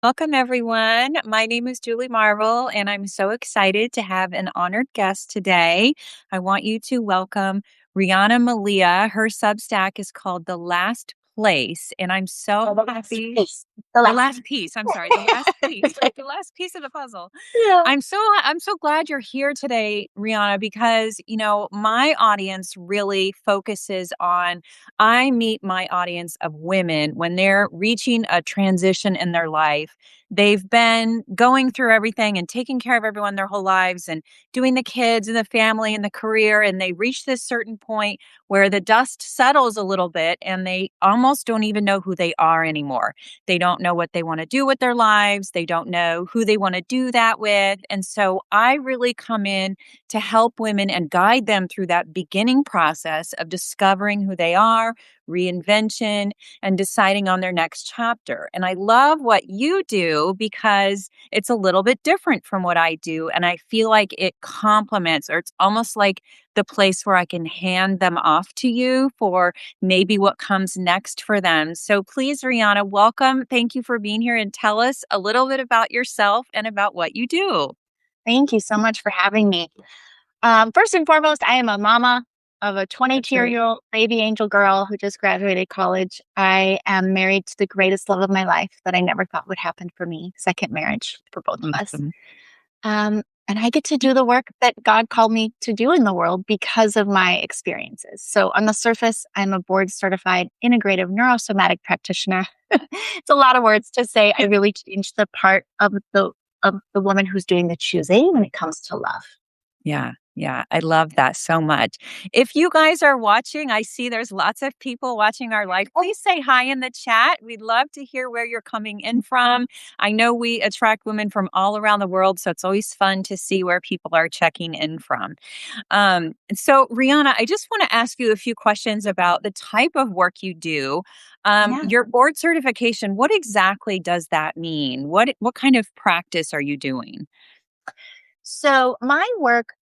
Welcome, everyone. My name is Julie Marvel, and I'm so excited to have an honored guest today. I want you to welcome Riana Malia. Her Substack is called The Last Place, and I'm so The last happy. piece. The last piece. I'm sorry, the last piece, the last piece of the puzzle. Yeah. I'm so glad you're here today, Rihanna, because my audience really focuses on. I meet my audience of women when they're reaching a transition in their life. They've been going through everything and taking care of everyone their whole lives and doing the kids and the family and the career, and they reach this certain point where the dust settles a little bit and they almost don't even know who they are anymore. They don't know what they want to do with their lives. They don't know who they want to do that with. And so I really come in to help women and guide them through that beginning process of discovering who they are, reinvention, and deciding on their next chapter. And I love what you do because it's a little bit different from what I do. And I feel like it complements, or it's almost like the place where I can hand them off to you for maybe what comes next for them. So please, Rihanna, welcome. Thank you for being here and tell us a little bit about yourself and about what you do. Thank you so much for having me. First and foremost, I am a mama of a That's 22-year-old great. year old baby angel girl who just graduated college. I am married to the greatest love of my life that I never thought would happen for me. Second marriage for both of us. Awesome. And I get to do the work that God called me to do in the world because of my experiences. So, on the surface, I'm a board certified integrative neurosomatic practitioner. It's a lot of words to say. I really changed the part of the woman who's doing the choosing when it comes to love. Yeah. Yeah. I love that so much. If you guys are watching, I see there's lots of people watching our live. Please say hi in the chat. We'd love to hear where you're coming in from. I know we attract women from all around the world, so it's always fun to see where people are checking in from. So, Rihanna, I just want to ask you a few questions about the type of work you do. Yeah. Your board certification, what exactly does that mean? What kind of practice are you doing? So my work,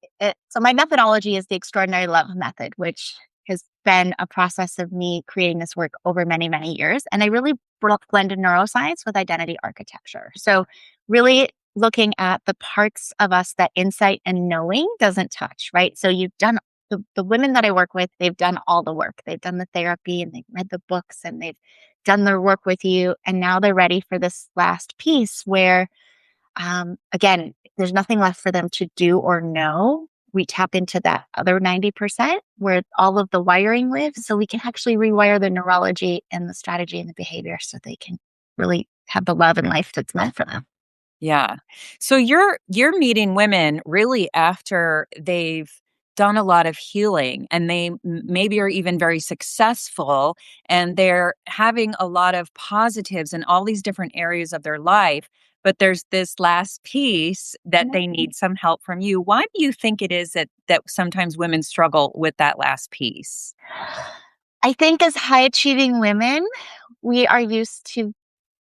so my methodology is the extraordinary love method, which has been a process of me creating this work over many, many years. And I really blended neuroscience with identity architecture. So really looking at the parts of us that insight and knowing doesn't touch, right? So you've done the women that I work with, they've done all the work. They've done the therapy and they've read the books and they've done their work with you. And now they're ready for this last piece where again, there's nothing left for them to do or know. We tap into that other 90% where all of the wiring lives. So we can actually rewire the neurology and the strategy and the behavior so they can really have the love and life that's meant for them. Yeah. So you're meeting women really after they've done a lot of healing and they maybe are even very successful and they're having a lot of positives in all these different areas of their life, but there's this last piece that they need some help from you. Why do you think it is that sometimes women struggle with that last piece? I think as high achieving women, we are used to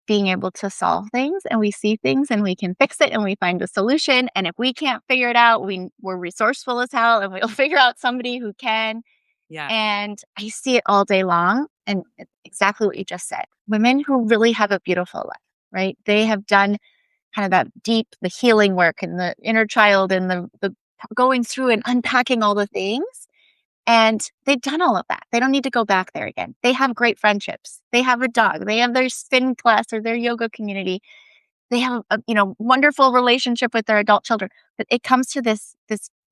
being able to solve things and we see things and we can fix it and we find a solution. And if we can't figure it out, we're resourceful as hell and we'll figure out somebody who can. Yeah. And I see it all day long. And it's exactly what you just said. Women who really have a beautiful life, right? They have done kind of that deep, the healing work and the inner child and the going through and unpacking all the things. And they've done all of that. They don't need to go back there again. They have great friendships. They have a dog. They have their spin class or their yoga community. They have a wonderful relationship with their adult children. But it comes to this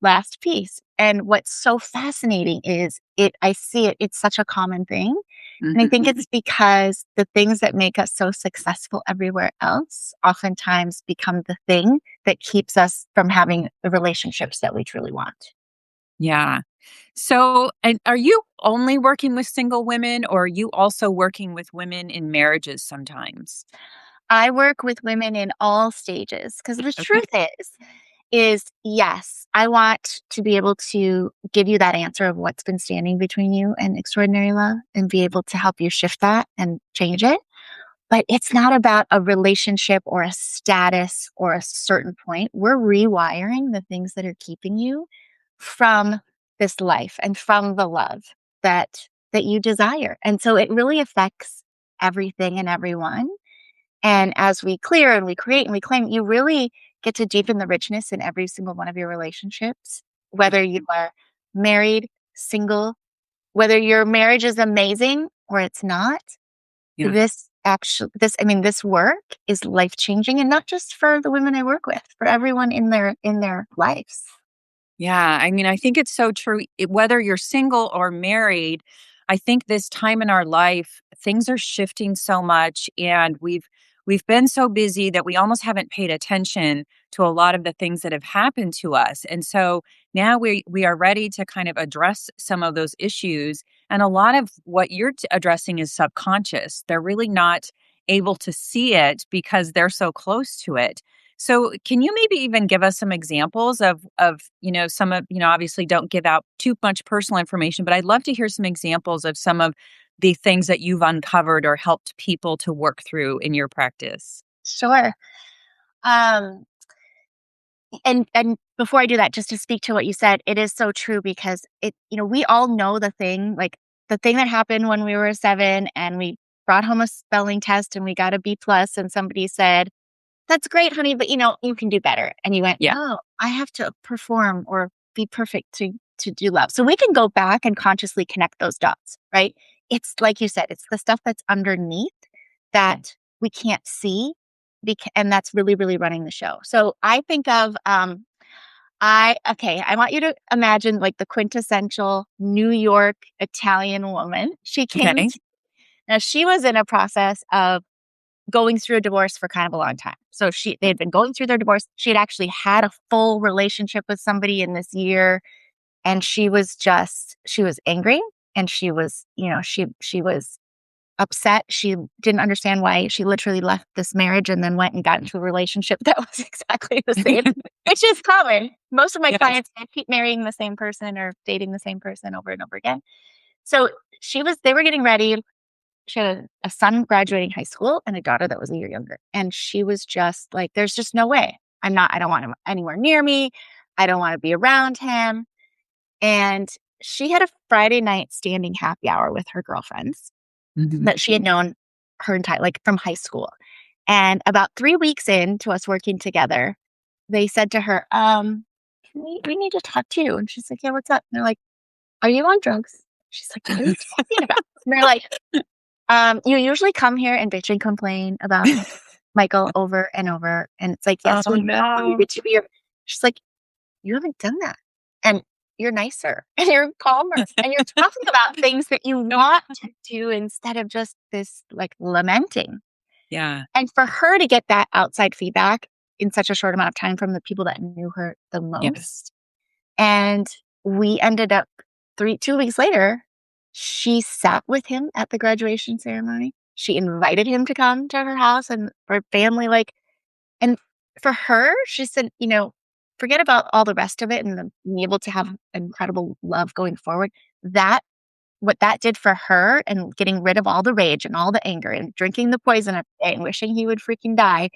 last piece. And what's so fascinating is I see it, it's such a common thing. And I think it's because the things that make us so successful everywhere else oftentimes become the thing that keeps us from having the relationships that we truly want. Yeah. So, and are you only working with single women or are you also working with women in marriages sometimes? I work with women in all stages because the Okay. truth is yes, I want to be able to give you that answer of what's been standing between you and extraordinary love and be able to help you shift that and change it. But it's not about a relationship or a status or a certain point. We're rewiring the things that are keeping you from this life and from the love that you desire. And so it really affects everything and everyone. And as we clear and we create and we claim, you really get to deepen the richness in every single one of your relationships, whether you are married, single, whether your marriage is amazing or it's not. Yeah. This work is life changing, and not just for the women I work with, for everyone in their lives. Yeah, I mean, I think it's so true. Whether you're single or married, I think this time in our life, things are shifting so much, and we've been so busy that we almost haven't paid attention to a lot of the things that have happened to us. And so now we are ready to kind of address some of those issues. And a lot of what you're addressing is subconscious. They're really not able to see it because they're so close to it. So, can you maybe even give us some examples of, some of, obviously don't give out too much personal information, but I'd love to hear some examples of some of the things that you've uncovered or helped people to work through in your practice. Sure. Um, and before I do that, just to speak to what you said, it is so true because we all know the thing that happened when we were 7 and we brought home a spelling test and we got a B plus and somebody said, "That's great, honey, but you can do better." And you went, Yeah. "Oh, I have to perform or be perfect to do love." So we can go back and consciously connect those dots, right? It's like you said, it's the stuff that's underneath that we can't see, and that's really, really running the show. So I think of I want you to imagine like the quintessential New York Italian woman. She came Okay. to, now she was in a process of going through a divorce for kind of a long time. So they had been going through their divorce. She had actually had a full relationship with somebody in this year, and she was angry, and she was upset. She didn't understand why she literally left this marriage and then went and got into a relationship that was exactly the same, which is common. Most of my Yes. clients keep marrying the same person or dating the same person over and over again. So they were getting ready. She had a son graduating high school and a daughter that was a year younger. And she was just like, there's just no way. I don't want him anywhere near me. I don't want to be around him. And she had a Friday night standing happy hour with her girlfriends Mhm. that she had known her entire, like from high school. And about 3 weeks into us working together, they said to her, we need to talk to you. And she's like, yeah, what's up? And they're like, are you on drugs? She's like, what are you talking about? And they're like, you usually come here and bitch and complain about Michael over and over. And it's like, yes, Oh we no. needed to be your. She's like, you haven't done that. And you're nicer and you're calmer and you're talking about things that you want to do instead of just this like lamenting. Yeah. And for her to get that outside feedback in such a short amount of time from the people that knew her the Yes. most. And we ended up 2 weeks later, she sat with him at the graduation ceremony. She invited him to come to her house and for family, and for her, she said, forget about all the rest of it and being able to have incredible love going forward. What that did for her and getting rid of all the rage and all the anger and drinking the poison every day and wishing he would freaking die,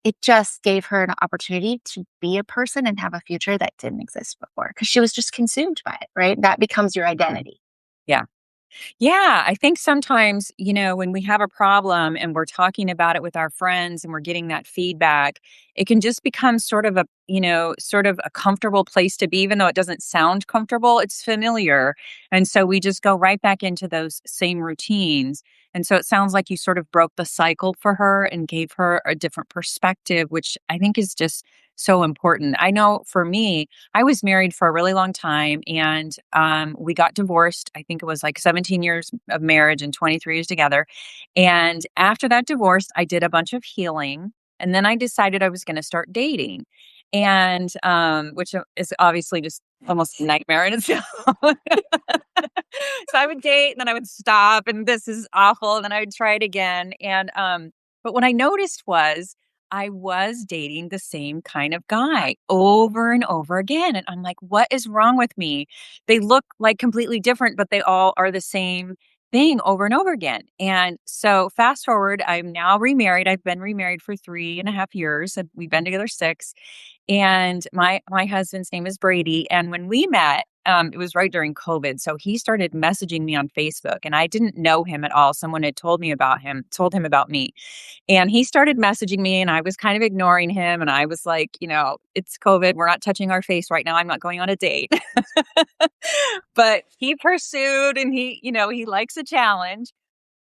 it just gave her an opportunity to be a person and have a future that didn't exist before because she was just consumed by it, right? That becomes your identity. Yeah. Yeah, I think sometimes, when we have a problem and we're talking about it with our friends and we're getting that feedback, it can just become sort of a comfortable place to be, even though it doesn't sound comfortable, it's familiar. And so we just go right back into those same routines. And so it sounds like you sort of broke the cycle for her and gave her a different perspective, which I think is just so important. I know for me, I was married for a really long time and we got divorced. I think it was like 17 years of marriage and 23 years together. And after that divorce, I did a bunch of healing. And then I decided I was going to start dating. And which is obviously just almost a nightmare in itself. So I would date and then I would stop and this is awful. And then I would try it again. And but what I noticed was I was dating the same kind of guy over and over again. And I'm like, what is wrong with me? They look like completely different, but they all are the same thing over and over again. And so fast forward, I'm now remarried. I've been remarried for 3.5 years and we've been together 6. And my husband's name is Brady. And when we met, it was right during COVID. So he started messaging me on Facebook, and I didn't know him at all. Someone had told me about him, told him about me. And he started messaging me, and I was kind of ignoring him. And I was like, it's COVID. We're not touching our face right now. I'm not going on a date. But he pursued, and he likes a challenge.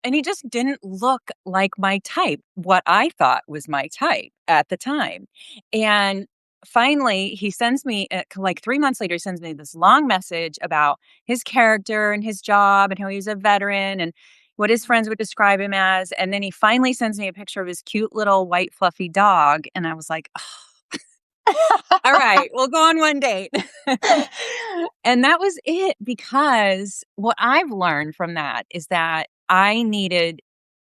And he just didn't look like my type, what I thought was my type at the time. And finally, he sends me, like 3 months later, he sends me this long message about his character and his job and how he's a veteran and what his friends would describe him as. And then he finally sends me a picture of his cute little white fluffy dog. And I was like, all right, we'll go on one date. And that was it, because what I've learned from that is that I needed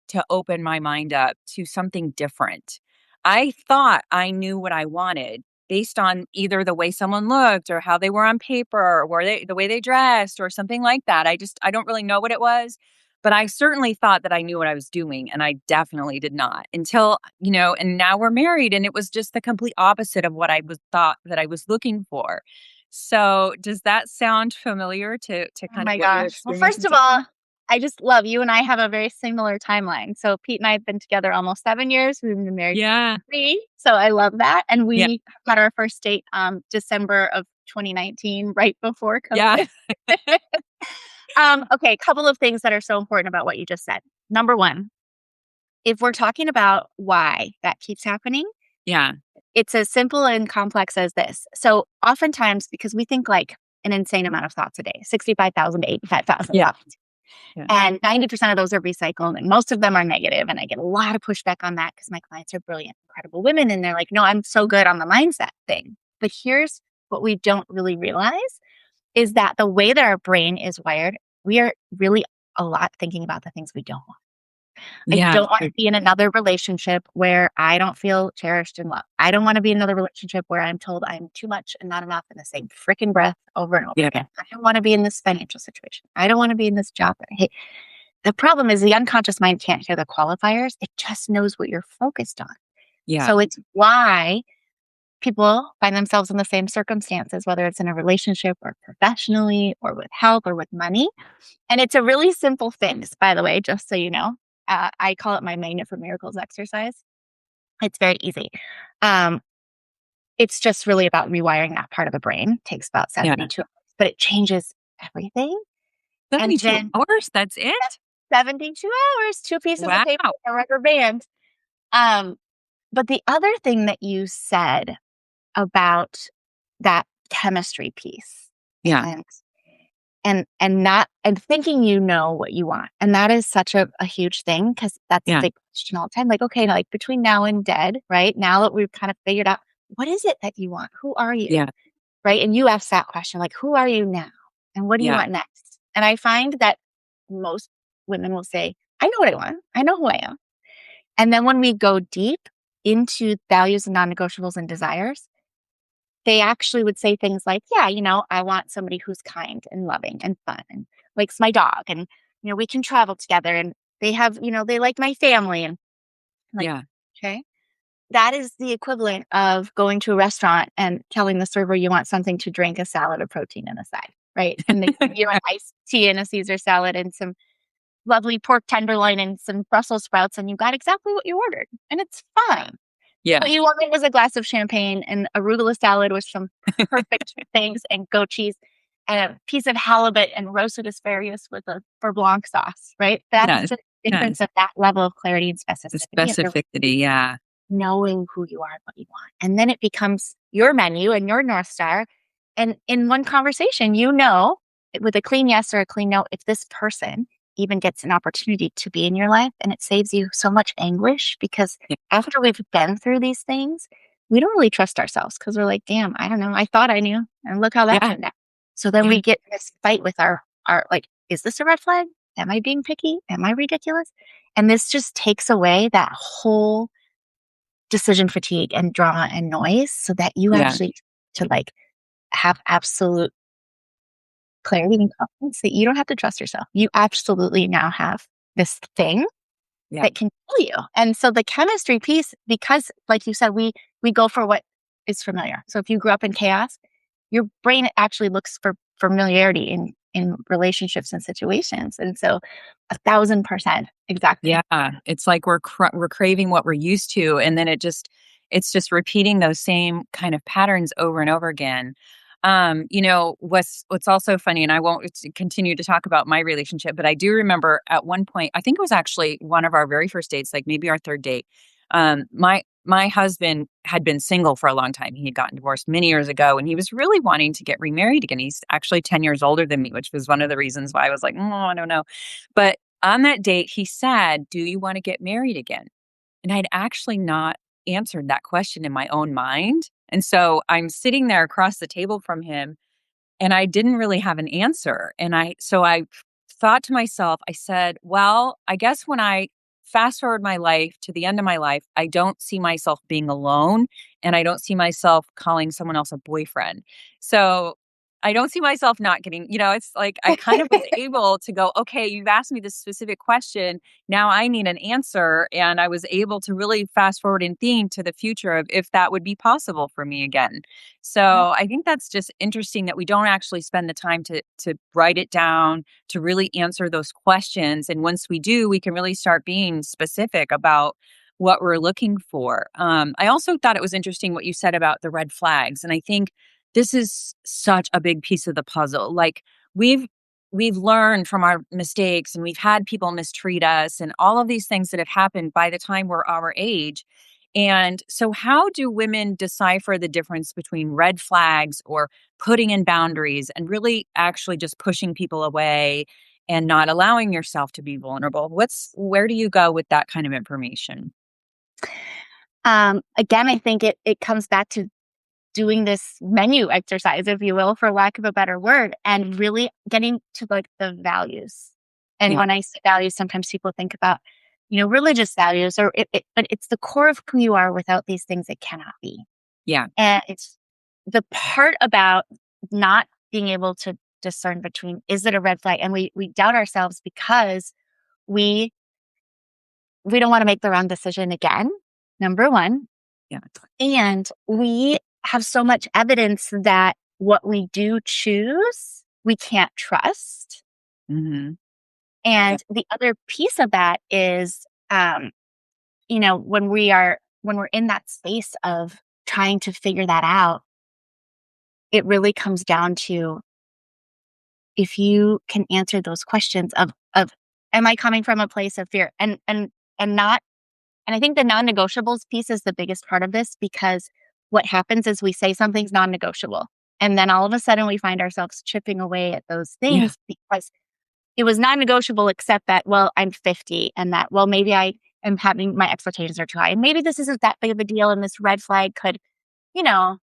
to open my mind up to something different. I thought I knew what I wanted based on either the way someone looked or how they were on paper or the way they dressed or something like that. I don't really know what it was, but I certainly thought that I knew what I was doing, and I definitely did not until, and now we're married, and it was just the complete opposite of what I was thought that I was looking for. So, does that sound familiar to Oh kind of my what you're gosh. Well, first experiencing of too? all, I just love you and I have a very similar timeline. So Pete and I have been together almost 7 years. We've been married Yeah. 3. So I love that. And Yeah. we got our first date December of 2019, right before Yeah. COVID. Okay, a couple of things that are so important about what you just said. Number one, if we're talking about why that keeps happening, Yeah. it's as simple and complex as this. So oftentimes, because we think like an insane amount of thoughts a day, 65,000 to 85,000 Yeah. thoughts. Yeah. And 90% of those are recycled, and most of them are negative. And I get a lot of pushback on that because my clients are brilliant, incredible women. And they're like, no, I'm so good on the mindset thing. But here's what we don't really realize is that the way that our brain is wired, we are really a lot thinking about the things we don't want. I Yeah. don't want to be in another relationship where I don't feel cherished and loved. I don't want to be in another relationship where I'm told I'm too much and not enough in the same freaking breath over and over Yeah. again. I don't want to be in this financial situation. I don't want to be in this job that I hate. The problem is the unconscious mind can't hear the qualifiers. It just knows what you're focused on. Yeah. So it's why people find themselves in the same circumstances, whether it's in a relationship or professionally or with health or with money. And it's a really simple fix, by the way, just so you know. I call it my Magnet for Miracles exercise. It's very easy. Um, it's just really about rewiring that part of the brain. It takes about Yeah. 72 hours, but it changes everything. And 72 then hours? That's it? 72 hours, 2 pieces of Wow. paper, a rubber band. Um, but the other thing that you said about that chemistry piece Yeah. and not and thinking you know what you want. And that is such a huge thing because that's a Yeah. big question all the time. Like, okay, like between now and dead, right? Now that we've kind of figured out what is it that you want? Who are you? Yeah. Right. And you asked that question, like, who are you now? And what do you Yeah. want next? And I find that most women will say, I know what I want. I know who I am. And then when we go deep into values and non-negotiables and desires, they actually would say things like, yeah, I want somebody who's kind and loving and fun and likes my dog. And, we can travel together and they have, they like my family. And I'm like, Yeah. okay. That is the equivalent of going to a restaurant and telling the server you want something to drink, a salad of protein and a side, right? And they give you an iced tea and a Caesar salad and some lovely pork tenderloin and some Brussels sprouts, and you got exactly what you ordered. And it's fine. Yeah. What you wanted was a glass of champagne and arugula salad with some perfect things and goat cheese and a piece of halibut and roasted asparagus with a beurre blanc sauce, right? That's Yes. the difference Yes. of that level of clarity and The specificity and really specificity. Yeah. knowing who you are and what you want. And then it becomes your menu and your North Star. And in one conversation, with a clean yes or a clean no, if this person even gets an opportunity to be in your life, and it saves you so much anguish because Yeah. after we've been through these things, we don't really trust ourselves because we're like, damn, I don't know. I thought I knew. And look how that Yeah. turned out. So then Yeah. we get in this fight with our like, is this a red flag? Am I being picky? Am I ridiculous? And this just takes away that whole decision fatigue and drama and noise so that you Yeah. actually to like have absolute clarity and confidence that you don't have to trust yourself. You absolutely now have this thing Yeah. that can kill you. And so the chemistry piece, because like you said, we go for what is familiar. So if you grew up in chaos, your brain actually looks for familiarity in relationships and situations. And so 1,000%, exactly. Yeah, it's like we're craving what we're used to, and then it's just repeating those same kind of patterns over and over again. What's also funny, and I won't continue to talk about my relationship, but I do remember at one point, I think it was actually one of our very first dates, like maybe our third date. My husband had been single for a long time. He had gotten divorced many years ago, and he was really wanting to get remarried again. He's actually 10 years older than me, which was one of the reasons why I was like, oh, I don't know. But on that date, he said, "Do you wanna get married again?" And I'd actually not answered that question in my own mind, and so I'm sitting there across the table from him, and I didn't really have an answer, and I thought to myself, I said, "Well, I guess when I fast forward my life to the end of my life, I don't see myself being alone, and I don't see myself calling someone else a boyfriend." So, I don't see myself not getting it's like I kind of was able to go, "Okay, you've asked me this specific question, now I need an answer," and I was able to really fast forward and think to the future of if that would be possible for me again. Yeah. So I think that's just interesting that we don't actually spend the time to write it down, to really answer those questions. And once we do, we can really start being specific about what we're looking for. I also thought it was interesting what you said about the red flags, and I think this is such a big piece of the puzzle. Like we've we've learned from our mistakes, and we've had people mistreat us, and all of these things that have happened by the time we're our age. And so, how do women decipher the difference between red flags or putting in boundaries and really actually just pushing people away and not allowing yourself to be vulnerable? Where do you go with that kind of information? Again, I think it comes back to doing this menu exercise, if you will, for lack of a better word, and really getting to like the values. And Yeah. when I say values, sometimes people think about, religious values, or but it's the core of who you are. Without these things, it cannot be. Yeah. And it's the part about not being able to discern between, is it a red flag? And we doubt ourselves because we we don't want to make the wrong decision again. Number one. Yeah. And we have so much evidence that what we do choose, we can't trust. Hmm. Yeah. And the other piece of that is, when we're in that space of trying to figure that out, it really comes down to, if you can answer those questions of am I coming from a place of fear, and not. And I think the non-negotiables piece is the biggest part of this, because what happens is we say something's non-negotiable. And then all of a sudden we find ourselves chipping away at those Yeah. things because it was non-negotiable, except that, well, I'm 50, and that, well, maybe I am having, my expectations are too high. And maybe this isn't that big of a deal. And this red flag could, you know,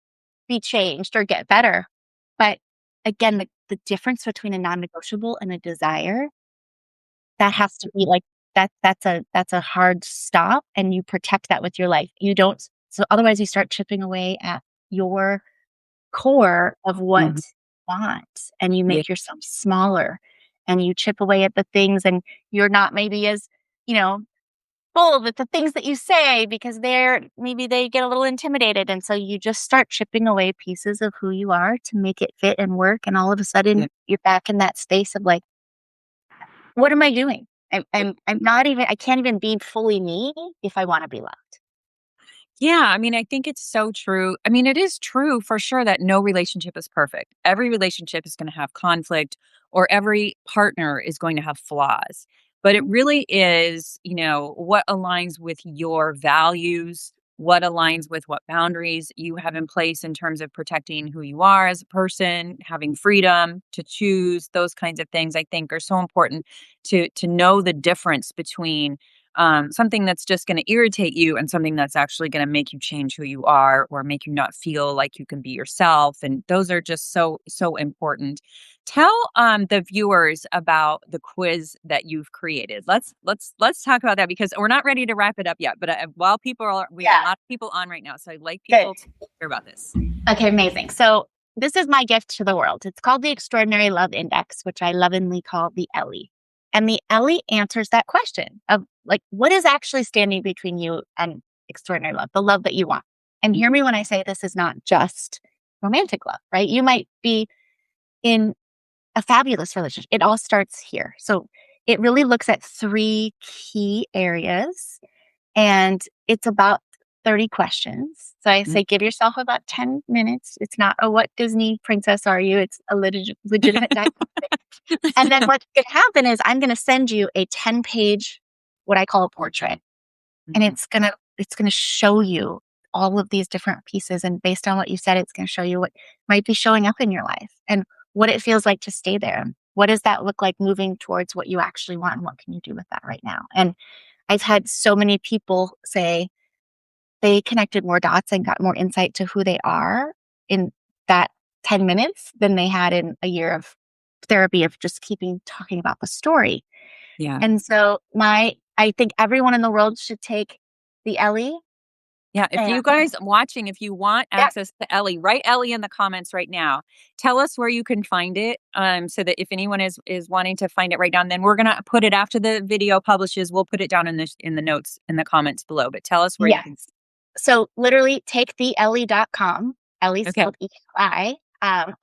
be changed or get better. But again, the difference between a non-negotiable and a desire, that has to be like, that's a hard stop, and you protect that with your life. You don't, so otherwise you start chipping away at your core of what Hmm. you want, and you Yeah. make yourself smaller, and you chip away at the things, and you're not maybe as, you know, bold with the things that you say, because maybe they get a little intimidated, and so you just start chipping away pieces of who you are to make it fit and work, and all of a Yeah. sudden you're back in that space of like, what am I doing? I'm not even, I can't even be fully me if I want to be loved. Yeah, I mean, I think it's so true. I mean, it is true for sure that no relationship is perfect. Every relationship is going to have conflict, or every partner is going to have flaws. But it Mhm. really is, what aligns with your values, what aligns with what boundaries you have in place in terms of protecting who you are as a person, having freedom to choose, those kinds of things I think are so important to know the difference between something that's just going to irritate you and something that's actually going to make you change who you are or make you not feel like you can be yourself. And those are just so important. Tell the viewers about the quiz that you've created. Let's talk about that, because we're not ready to wrap it up yet. But while we have a Yeah, lot of people on right now, so I'd like good. people to hear about this. Okay, amazing. So this is my gift to the world. It's called the Extraordinary Love Index, which I lovingly call the Ellie. And the Ellie answers that question of like, what is actually standing between you and extraordinary love, the love that you want. And hear me when I say this is not just romantic love, right? You might be in a fabulous relationship. It all starts here. So it really looks at three key areas, and it's about 30 questions. So I Mm. say, give yourself about 10 minutes. It's not a what Disney princess are you? It's a legitimate diagnostic. And then what's going to happen is I'm going to send you a 10-page, what I call a portrait. And Mhm. it's gonna show you all of these different pieces. And based on what you said, it's gonna show you what might be showing up in your life and what it feels like to stay there. What does that look like moving towards what you actually want? And what can you do with that right now? And I've had so many people say they connected more dots and got more insight to who they are in that 10 minutes than they had in a year of therapy of just keeping talking about the story. Yeah. And so I think everyone in the world should take the Ellie. Yeah, if And you guys watching, if you want yeah, access to Ellie, write Ellie in the comments right now. Tell us where you can find it, so that if anyone is wanting to find it right now, then we're gonna put it after the video publishes. We'll put it down in the notes in the comments below. But tell us where you yes. can. So literally take the Ellie.com. Ellie Okay, spelled ELI.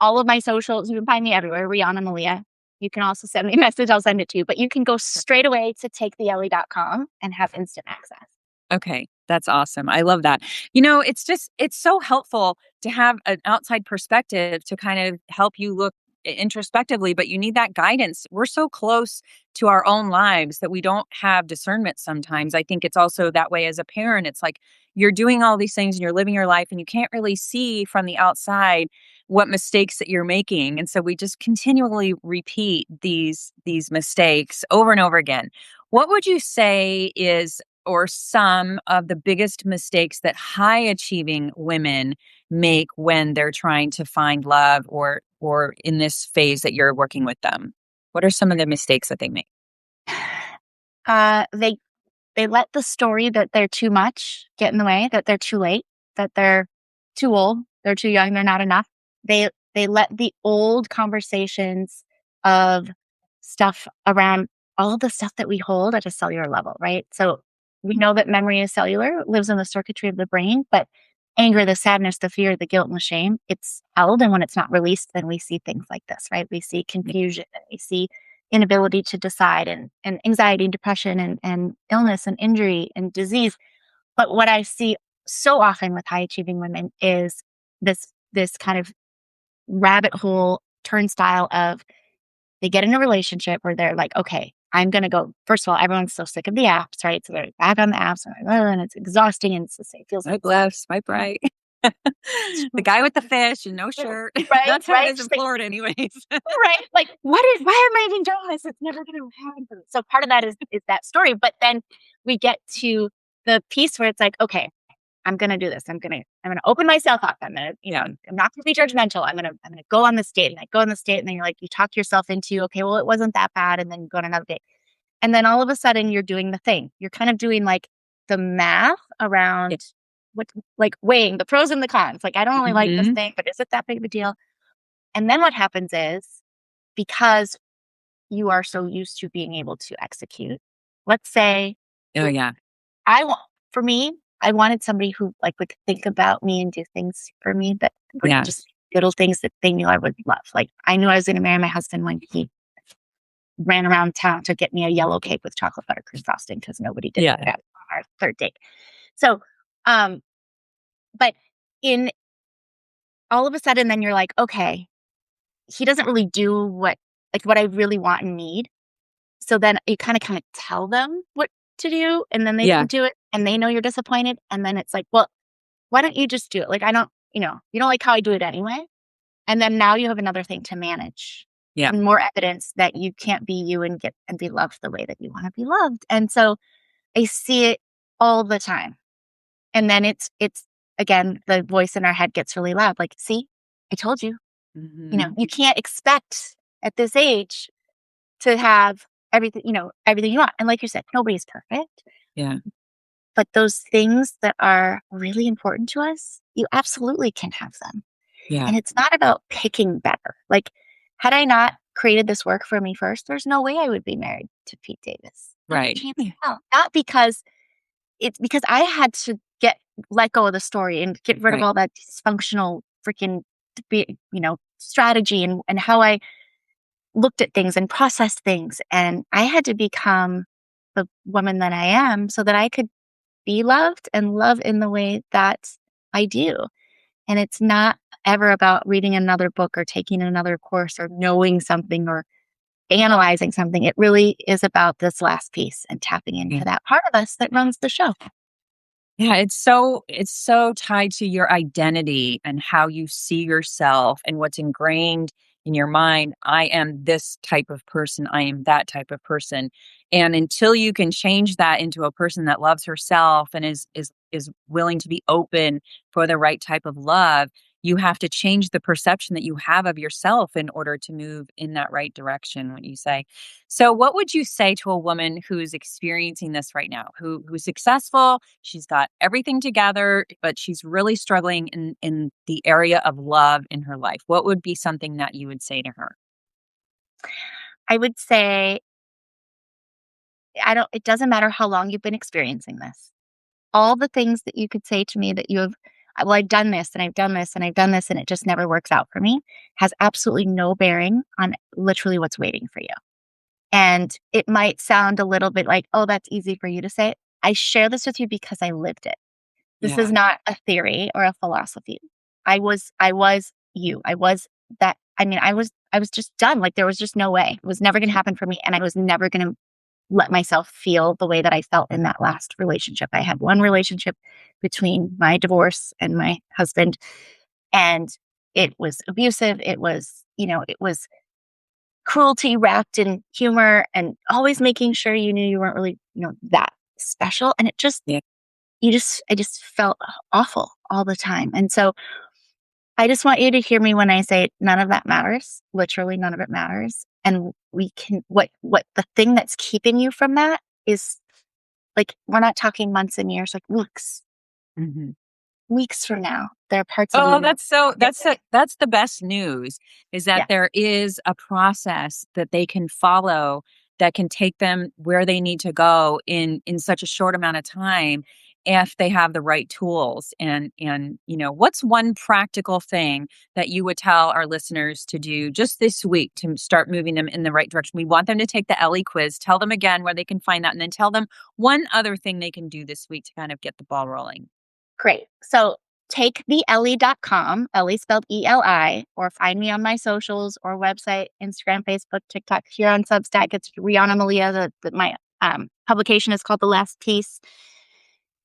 All of my socials, you can find me everywhere, Riana Malia. You can also send me a message, I'll send it to you. But you can go straight away to taketheellie.com and have instant access. okay, that's awesome. I love that. It's so helpful to have an outside perspective to kind of help you look introspectively, but you need that guidance. We're so close to our own lives that we don't have discernment sometimes. I think it's also that way as a parent. It's like you're doing all these things and you're living your life and you can't really see from the outside what mistakes that you're making. And so we just continually repeat these mistakes over and over again. What would you say is or some of the biggest mistakes that high achieving women make when they're trying to find love or in this phase that you're working with them? What are some of the mistakes that they make? They let the story that they're too much get in the way, that they're too late, that they're too old, they're too young, they're not enough. They let the old conversations of stuff around all of the stuff that we hold at a cellular level, right? So we know that memory is cellular, it lives in the circuitry of the brain, but anger, the sadness, the fear, the guilt, and the shame, it's held. And when it's not released, then we see things like this, right? We see Yeah. confusion, and we see inability to decide and anxiety and depression and illness and injury and disease. But what I see so often with high achieving women is this kind of rabbit hole turnstile of they get in a relationship where they're like, okay, I'm gonna go. First of all, everyone's so sick of the apps, right? So they're back on the apps and, like, "Ugh," and it's exhausting and it's the same. It feels like Swipe left, swipe right. The guy with the fish and no shirt. right, That's how it right. is in Florida, anyways. Right? Like, why am I even doing this? It's never gonna happen for me. So part of that is that story. But then we get to the piece where it's like, okay, I'm gonna do this. I'm gonna open myself up. Yeah. I'm not gonna be judgmental. I'm gonna go on this date. And I go on this date, and then you're like, you talk yourself into, okay, well, it wasn't that bad, and then you go on another date. And then all of a sudden you're doing the thing. You're kind of doing like the math Yeah. around what like weighing the pros and the cons. Like, I don't really like this Mhm. thing, but is it that big of a deal? And then what happens is because you are so used to being able to execute. Let's say Oh, yeah. I want for me, I wanted somebody who like would think about me and do things for me that were just Yes. little things that they knew I would love. Like I knew I was going to marry my husband when he ran around town to get me a yellow cake with chocolate buttercream frosting because nobody did Yeah. that on our third date. So, um, but in all of a sudden, then you're like, okay, he doesn't really do what I really want and need. So then you kinda tell them what to do, and then they Yeah. don't do it, and they know you're disappointed, and then it's like, "Well, why don't you just do it? Like, I don't you don't like how I do it anyway." And then now you have another thing to manage, Yeah. and more evidence that you can't be you and get and be loved the way that you wanna be loved, and so I see it all the time. And then it's again, the voice in our head gets really loud, like, "See? I told you." Mhm. You can't expect at this age to have everything you want. And like you said, nobody's perfect. Yeah. But those things that are really important to us, you absolutely can have them. Yeah. And it's not about picking better. Like, had I not created this work for me first, there's no way I would be married to Pete Davis. Not a Right. chance in hell. Not because it's because I had to get let go of the story and get rid of Right. all that dysfunctional freaking, strategy and how I looked at things and processed things. And I had to become the woman that I am so that I could be loved and love in the way that I do. And it's not ever about reading another book or taking another course or knowing something or analyzing something. It really is about this last piece and tapping into that part of us that runs the show. Yeah, it's so tied to your identity and how you see yourself and what's ingrained in your mind. I am this type of person. I am that type of person. And until you can change that into a person that loves herself and is willing to be open for the right type of love, you have to change the perception that you have of yourself in order to move in that right direction, what you say. So what would you say to a woman who's experiencing this right now, who's successful, she's got everything together, but she's really struggling in the area of love in her life? What would be something that you would say to her? I would say, it doesn't matter how long you've been experiencing this. All the things that you could say to me that you have, well, I've done this and I've done this and I've done this and it just never works out for me has absolutely no bearing on literally what's waiting for you. And it might sound a little bit like, oh, that's easy for you to say. I share this with you because I lived it. This is Yeah. not a theory or a philosophy. I was you. I was that. I mean, I was just done. Like there was just no way. It was never going to happen for me. And I was never going to let myself feel the way that I felt in that last relationship. I had one relationship between my divorce and my husband, and it was abusive. It was cruelty wrapped in humor and always making sure you knew you weren't really, that special. And Yeah. I just felt awful all the time. And so I just want you to hear me when I say none of that matters. Literally none of it matters. And we can, what the thing that's keeping you from that is like, we're not talking months and years, like Mhm. weeks from now. There are parts of you Oh, that that's the best news is that yeah, there is a process that they can follow that can take them where they need to go in such a short amount of time if they have the right tools. And what's one practical thing that you would tell our listeners to do just this week to start moving them in the right direction? We want them to take the Ellie quiz. Tell them again where they can find that, and then tell them one other thing they can do this week to kind of get the ball rolling. great. So take the Ellie.com, Ellie spelled ELI, or find me on my socials or website, Instagram, Facebook, TikTok. Here on Substack, it's Riana Malia. My publication is called The Last Piece.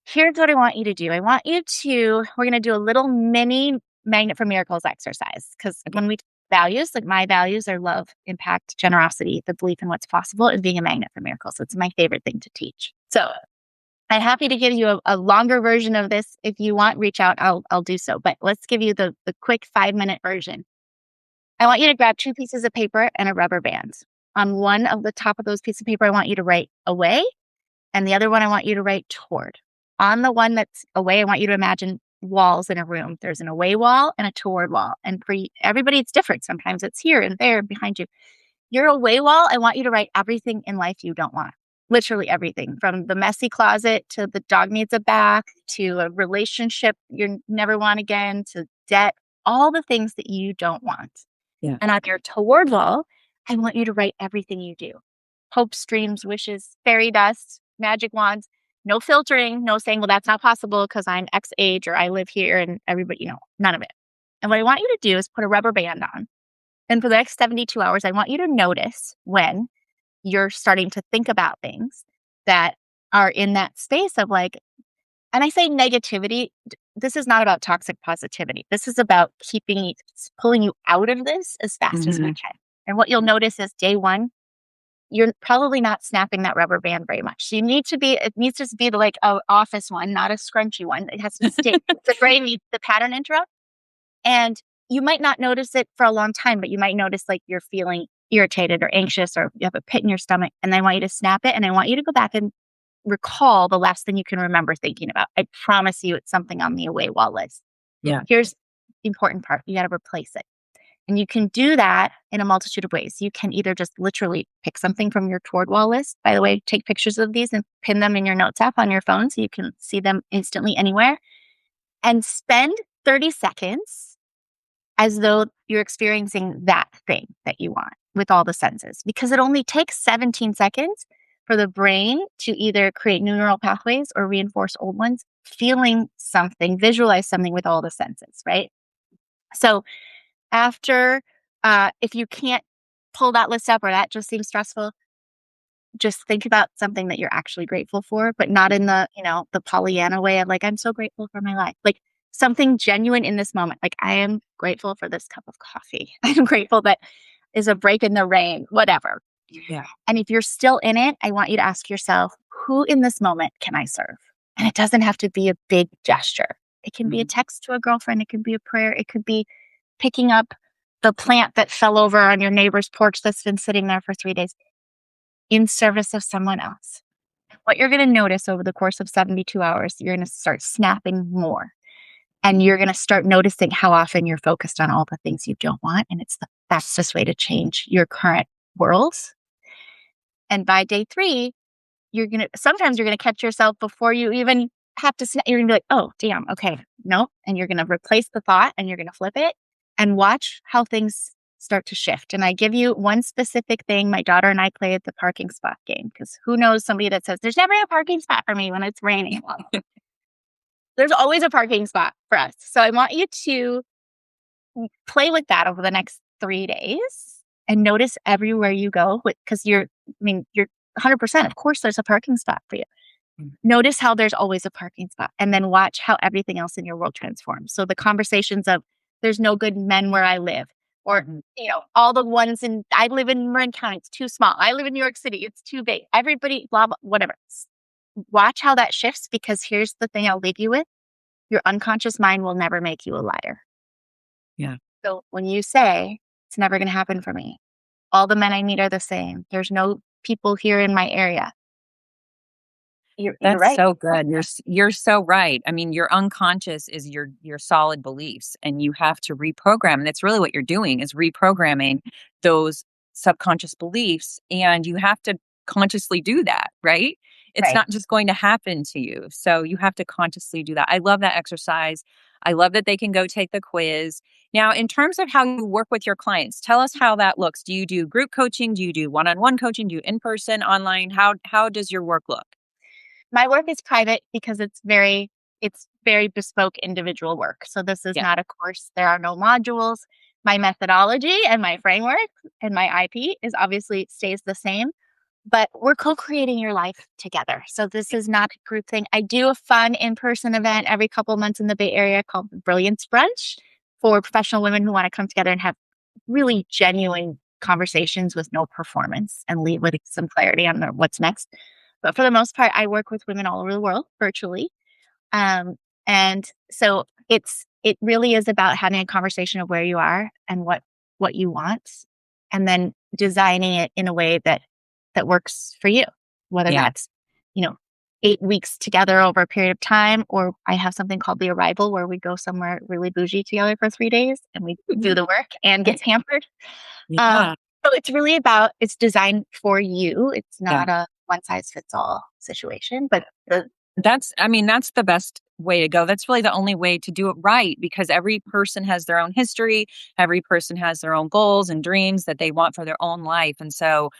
Here's what I want you to do. We're going to do a little mini Magnet for Miracles exercise. Because Okay. when we values, like my values are love, impact, generosity, the belief in what's possible, and being a magnet for miracles. It's my favorite thing to teach. So I'm happy to give you a longer version of this. If you want, reach out. I'll do so. But let's give you the quick 5-minute version. I want you to grab 2 pieces of paper and a rubber band. On one of the top of those pieces of paper, I want you to write away, and the other one I want you to write toward. On the one that's away, I want you to imagine walls in a room. There's an away wall and a toward wall. And for everybody, it's different. Sometimes it's here and there behind you. Your away wall, I want you to write everything in life you don't want. Literally everything from the messy closet to the dog needs a bath to a relationship you never want again to debt, all the things that you don't want. Yeah. And on your toward wall, I want you to write everything you do: hopes, dreams, wishes, fairy dust, magic wands, no filtering, no saying, well, that's not possible because I'm X age or I live here and everybody, none of it. And what I want you to do is put a rubber band on. And for the next 72 hours, I want you to notice when you're starting to think about things that are in that space of like, and I say negativity, this is not about toxic positivity. This is about pulling you out of this as fast as we Mhm. can. And what you'll notice is day one, you're probably not snapping that rubber band very much. So it needs to be like a office one, not a scrunchy one. It has to stick. The brain needs the pattern interrupt. And you might not notice it for a long time, but you might notice like you're feeling irritated or anxious or you have a pit in your stomach. And I want you to snap it. And I want you to go back and recall the last thing you can remember thinking about. I promise you it's something on the away wall list. Yeah. Here's the important part. You got to replace it. And you can do that in a multitude of ways. You can either just literally pick something from your toward wall list. By the way, take pictures of these and pin them in your notes app on your phone so you can see them instantly anywhere. and spend 30 seconds as though you're experiencing that thing that you want with all the senses, because it only takes 17 seconds for the brain to either create new neural pathways or reinforce old ones, feeling something, visualize something with all the senses, right? So after, if you can't pull that list up or that just seems stressful, just think about something that you're actually grateful for, but not in the, the Pollyanna way of like, I'm so grateful for my life. Like something genuine in this moment. Like, I am grateful for this cup of coffee. I'm grateful that is a break in the rain, whatever. Yeah. And if you're still in it, I want you to ask yourself, who in this moment can I serve? And it doesn't have to be a big gesture. It can be a Mhm. text to a girlfriend. It could be a prayer. It could be picking up the plant that fell over on your neighbor's porch that's been sitting there for 3 days in service of someone else. What you're going to notice over the course of 72 hours, you're going to start snapping more. And you're going to start noticing how often you're focused on all the things you don't want. And it's the fastest way to change your current world. And by day 3, sometimes you're going to catch yourself before you even have to snap. You're going to be like, oh, damn. Okay. Nope. And you're going to replace the thought and you're going to flip it and watch how things start to shift. And I give you one specific thing. My daughter and I play at the parking spot game, because who knows somebody that says, there's never a parking spot for me when it's raining. Well, there's always a parking spot for us. So I want you to play with that over the next 3 days and notice everywhere you go, because you're 100%. Of course, there's a parking spot for you. Mm. Notice how there's always a parking spot, and then watch how everything else in your world transforms. So the conversations of there's no good men where I live, or, Mhm. all the ones I live in Marin County, it's too small. I live in New York City, it's too big. Everybody, blah, blah, whatever. Watch how that shifts, because here's the thing I'll leave you with. Your unconscious mind will never make you a liar. Yeah. So when you say, it's never going to happen for me, all the men I meet are the same, there's no people here in my area. You're That's right. so good. You're so right. I mean, your unconscious is your solid beliefs, and you have to reprogram. And that's really what you're doing, is reprogramming those subconscious beliefs, and you have to consciously do that, right? It's Right. not just going to happen to you. So you have to consciously do that. I love that exercise. I love that they can go take the quiz. Now, in terms of how you work with your clients, tell us how that looks. Do you do group coaching? Do you do one-on-one coaching? Do you in person, online? How does your work look? My work is private because it's very bespoke individual work. So this is Yeah. not a course. There are no modules. My methodology and my framework and my IP is obviously stays the same, but we're co-creating your life together. So this is not a group thing. I do a fun in-person event every couple of months in the Bay Area called the Brilliance Brunch for professional women who want to come together and have really genuine conversations with no performance and leave with some clarity on what's next. But for the most part, I work with women all over the world virtually. Um, and so it really is about having a conversation of where you are and what you want, and then designing it in a way that works for you. Whether Yeah. that's, you know, 8 weeks together over a period of time, or I have something called the arrival where we go somewhere really bougie together for 3 days and we do the work and get pampered. Um, Yeah. so it's designed for you. It's Yeah. not a one size fits all situation, but That's the best way to go. That's really the only way to do it right, because every person has their own history. Every person has their own goals and dreams that they want for their own life. And so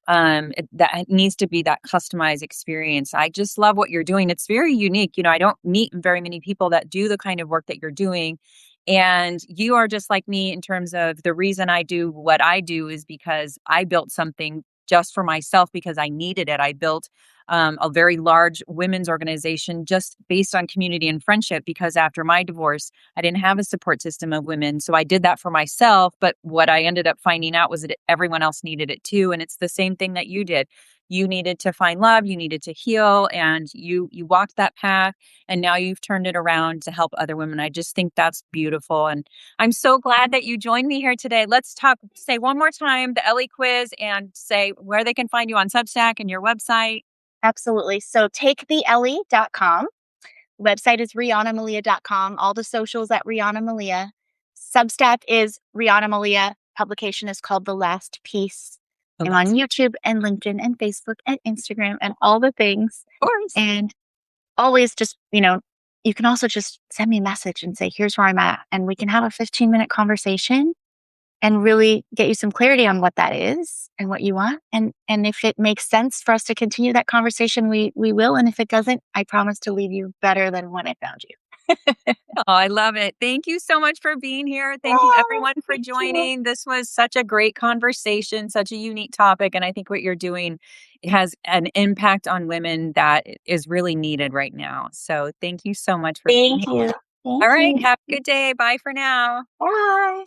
it needs to be that customized experience. I just love what you're doing. It's very unique. I don't meet very many people that do the kind of work that you're doing. And you are just like me in terms of the reason I do what I do is because I built something just for myself because I needed it. I built a very large women's organization just based on community and friendship, because after my divorce, I didn't have a support system of women. So I did that for myself. But what I ended up finding out was that everyone else needed it too. And it's the same thing that you did. You needed to find love, you needed to heal, and you walked that path, and now you've turned it around to help other women. I just think that's beautiful. And I'm so glad that you joined me here today. Let's say one more time the Ellie quiz, and say where they can find you on Substack and your website. absolutely. So takethele.com. Website is rianamalia.com. All the socials at Riana Malia. Substack is Riana Malia. Publication is called The Last Piece. The I'm on last, YouTube and LinkedIn and Facebook and Instagram and all the things. of course. And always just, you can also just send me a message and say, here's where I'm at. And we can have a 15-minute conversation and really get you some clarity on what that is and what you want. And if it makes sense for us to continue that conversation, we will. And if it doesn't, I promise to leave you better than when I found you. Oh, I love it. Thank you so much for being here. Thank you Oh, everyone for thank you. joining. This was such a great conversation, such a unique topic. And I think what you're doing has an impact on women that is really needed right now. So thank you so much for being Thank here. you. Thank All right. you. Have a good day. Bye for now. Bye.